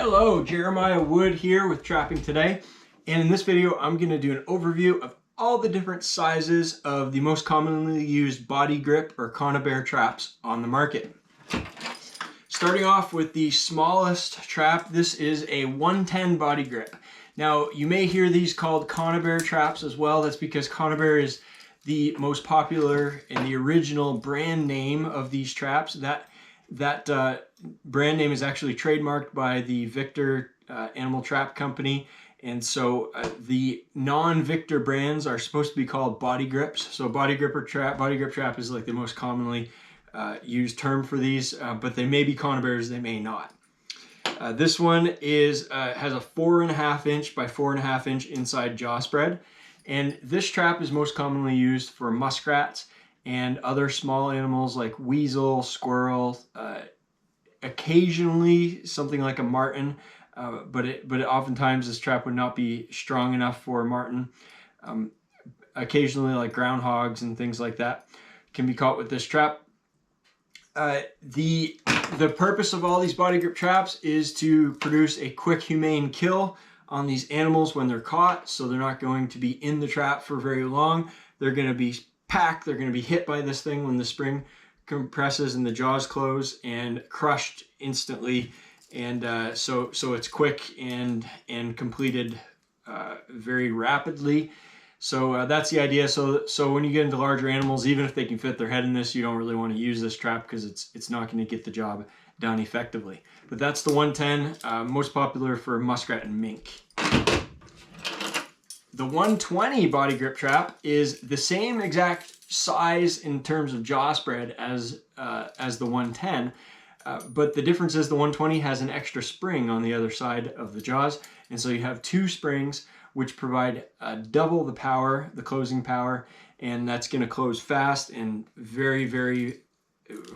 Hello, Jeremiah Wood here with Trapping Today, and in this video I'm going to do an overview of all the different sizes of the most commonly used Bodygrip or Conibear traps on the market. Starting off with the smallest trap, this is a 110 Bodygrip. Now you may hear these called Conibear traps as well. That's because Conibear is the most popular and the original brand name of these traps. That brand name is actually trademarked by the Victor Animal Trap Company, and so the non-Victor brands are supposed to be called Bodygrips. So Bodygrip trap is like the most commonly used term for these, but they may be Conibears, they may not. This one has a 4.5 inch by 4.5 inch inside jaw spread, and this trap is most commonly used for muskrats and other small animals like weasel, squirrel, occasionally something like a marten, but oftentimes this trap would not be strong enough for a marten. Occasionally like groundhogs and things like that can be caught with this trap. The purpose of all these Bodygrip traps is to produce a quick, humane kill on these animals when they're caught, so they're not going to be in the trap for very long. They're going to be packed, they're going to be hit by this thing when the spring compresses and the jaws close and crushed instantly, and so it's quick and completed very rapidly. So that's the idea. So when you get into larger animals, even if they can fit their head in this, you don't really want to use this trap because it's not going to get the job done effectively. But that's the 110, most popular for muskrat and mink. The 120 Bodygrip trap is the same exact size in terms of jaw spread as the 110, but the difference is the 120 has an extra spring on the other side of the jaws, and so you have two springs which provide double the power, the closing power, and that's going to close fast and very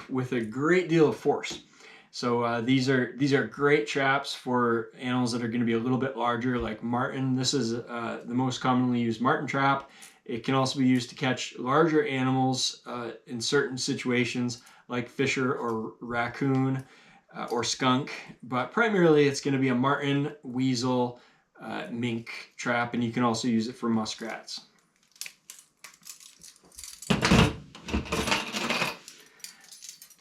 with a great deal of force. So these are great traps for animals that are going to be a little bit larger, like marten. This is the most commonly used marten trap. It can also be used to catch larger animals in certain situations, like fisher or raccoon or skunk. But primarily, it's going to be a marten, weasel, mink trap, and you can also use it for muskrats.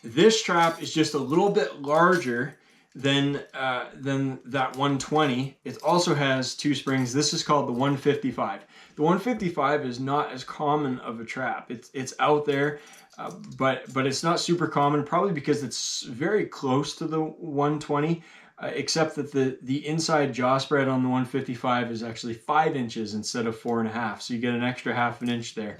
This trap is just a little bit larger than that 120. It also has two springs. This is called the 155. The 155 is not as common of a trap. It's out there, but it's not super common, probably because it's very close to the 120, except that the inside jaw spread on the 155 is actually 5 inches instead of 4.5. So you get an extra 1/2 inch there.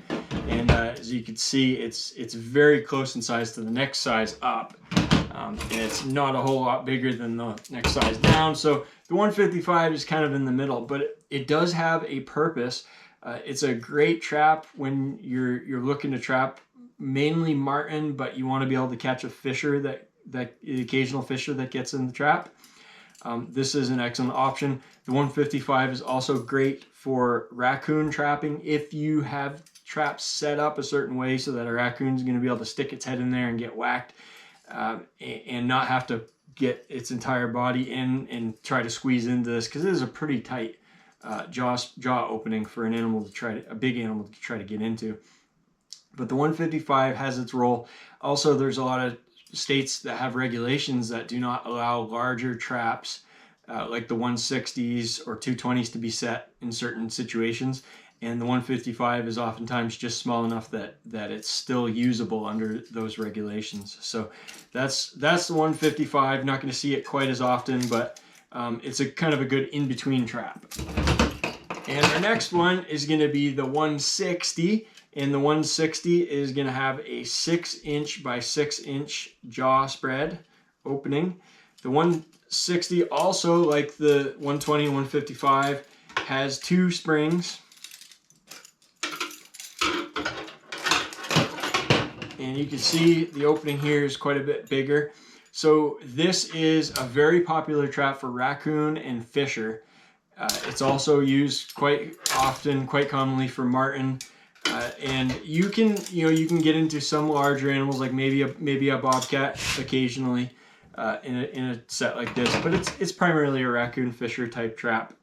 And as you can see, it's very close in size to the next size up. And it's not a whole lot bigger than the next size down. So the 155 is kind of in the middle, but it does have a purpose. It's a great trap when you're looking to trap mainly marten, but you want to be able to catch a fisher, the occasional fisher that gets in the trap. This is an excellent option. The 155 is also great for raccoon trapping if you have traps set up a certain way so that a raccoon is going to be able to stick its head in there and get whacked, and not have to get its entire body in and try to squeeze into this, because it is a pretty tight jaw opening for an animal a big animal to try to get into. But the 155 has its role. Also, there's a lot of states that have regulations that do not allow larger traps like the 160s or 220s to be set in certain situations, and the 155 is oftentimes just small enough that it's still usable under those regulations. So that's the 155. Not going to see it quite as often, but it's a kind of a good in-between trap. And our next one is going to be the 160. And the 160 is going to have a 6 inch by 6 inch jaw spread opening. The 160, also like the 120 and 155, has two springs. And you can see the opening here is quite a bit bigger. So this is a very popular trap for raccoon and fisher. It's also used quite often, quite commonly for marten. And you can get into some larger animals, like maybe a bobcat occasionally, in a set like this, but it's primarily a raccoon fisher type trap.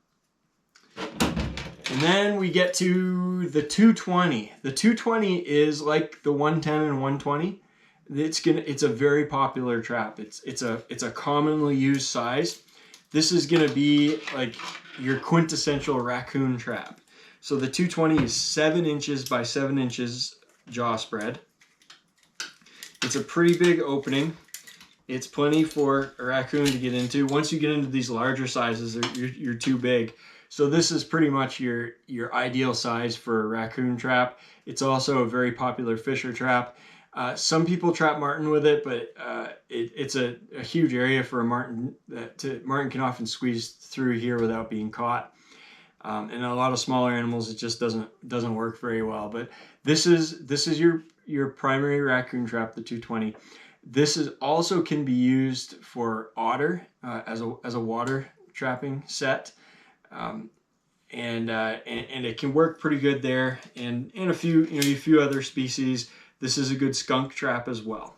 And then we get to the 220. The 220 is like the 110 and 120. It's a very popular trap. It's a commonly used size. This is gonna be like your quintessential raccoon trap. So the 220 is 7 inches by 7 inches jaw spread. It's a pretty big opening. It's plenty for a raccoon to get into. Once you get into these larger sizes, you're too big. So this is pretty much your ideal size for a raccoon trap. It's also a very popular fisher trap. Some people trap marten with it, but it's a huge area for a marten. Marten can often squeeze through here without being caught. And a lot of smaller animals, it just doesn't work very well. But this is your primary raccoon trap, the 220. This is also can be used for otter as a water trapping set, and it can work pretty good there. And a few other species. This is a good skunk trap as well.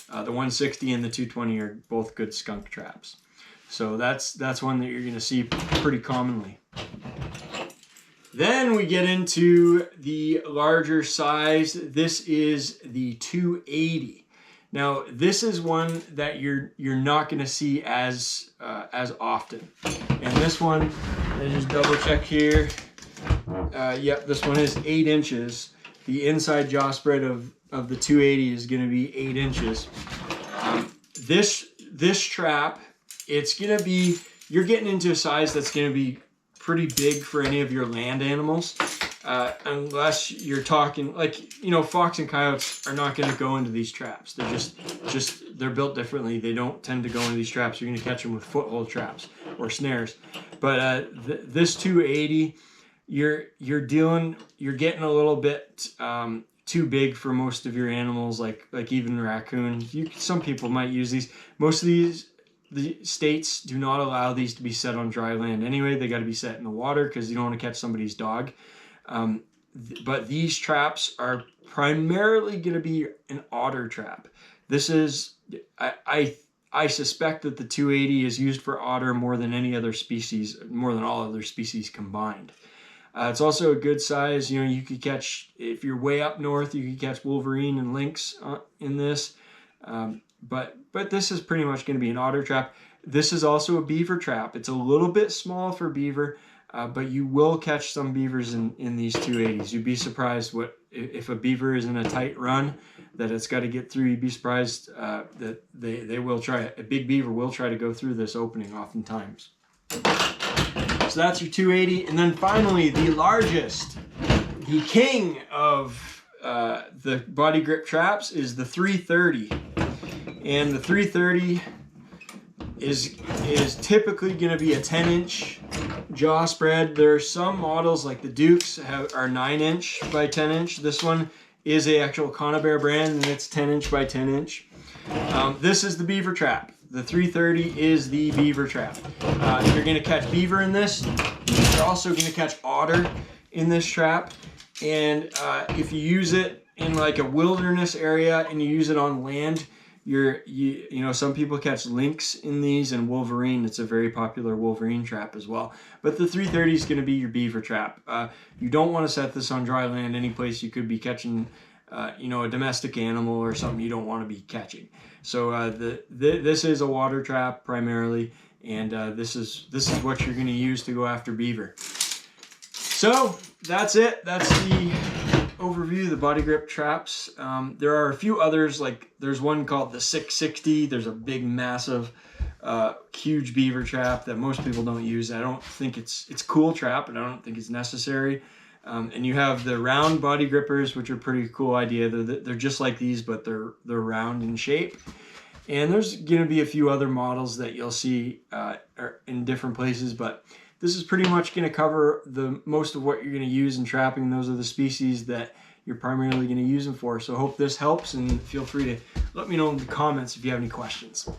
The 160 and the 220 are both good skunk traps. So that's one that you're going to see pretty commonly. Then we get into the larger size. This is the 280. Now this is one that you're not going to see as often. And this one, let me just double check here. Yep, this one is 8 inches. The inside jaw spread of the 280 is going to be 8 inches. This trap, it's going to be, you're getting into a size that's going to be pretty big for any of your land animals, unless you're talking like, fox and coyotes are not going to go into these traps. They're they're built differently. They don't tend to go into these traps. You're going to catch them with foothold traps or snares. But this 280, you're getting a little bit too big for most of your animals, like even raccoons. Some people might use these. Most of the states do not allow these to be set on dry land anyway. They got to be set in the water because you don't want to catch somebody's dog. But these traps are primarily going to be an otter trap. This is, I suspect that the 280 is used for otter more than any other species, more than all other species combined. It's also a good size. You could catch, if you're way up north, you could catch wolverine and lynx in this. But this is pretty much going to be an otter trap. This is also a beaver trap. It's a little bit small for beaver, but you will catch some beavers in these 280s. You'd be surprised if a beaver is in a tight run that it's got to get through. You'd be surprised that they will try. A big beaver will try to go through this opening oftentimes. So that's your 280. And then finally, the largest, the king of the Bodygrip traps is the 330. And the 330 is typically going to be a 10-inch jaw spread. There are some models like the Dukes are 9-inch by 10-inch. This one is a actual Conibear brand, and it's 10-inch by 10-inch. This is the beaver trap. The 330 is the beaver trap. You're going to catch beaver in this. You're also going to catch otter in this trap. And if you use it in like a wilderness area and you use it on land, some people catch lynx in these and wolverine. It's a very popular wolverine trap as well. But the 330 is going to be your beaver trap. You don't want to set this on dry land any place you could be catching a domestic animal or something you don't want to be catching. So this is a water trap primarily, and this is what you're going to use to go after beaver. So that's it. That's the overview of the Bodygrip traps. There are a few others, like there's one called the 660. There's a big, massive, huge beaver trap that most people don't use. I don't think it's a cool trap, but I don't think it's necessary. And you have the round body grippers, which are a pretty cool idea. They're just like these, but they're round in shape. And there's going to be a few other models that you'll see in different places, but this is pretty much going to cover the most of what you're going to use in trapping. Those are the species that you're primarily going to use them for. So I hope this helps, and feel free to let me know in the comments if you have any questions.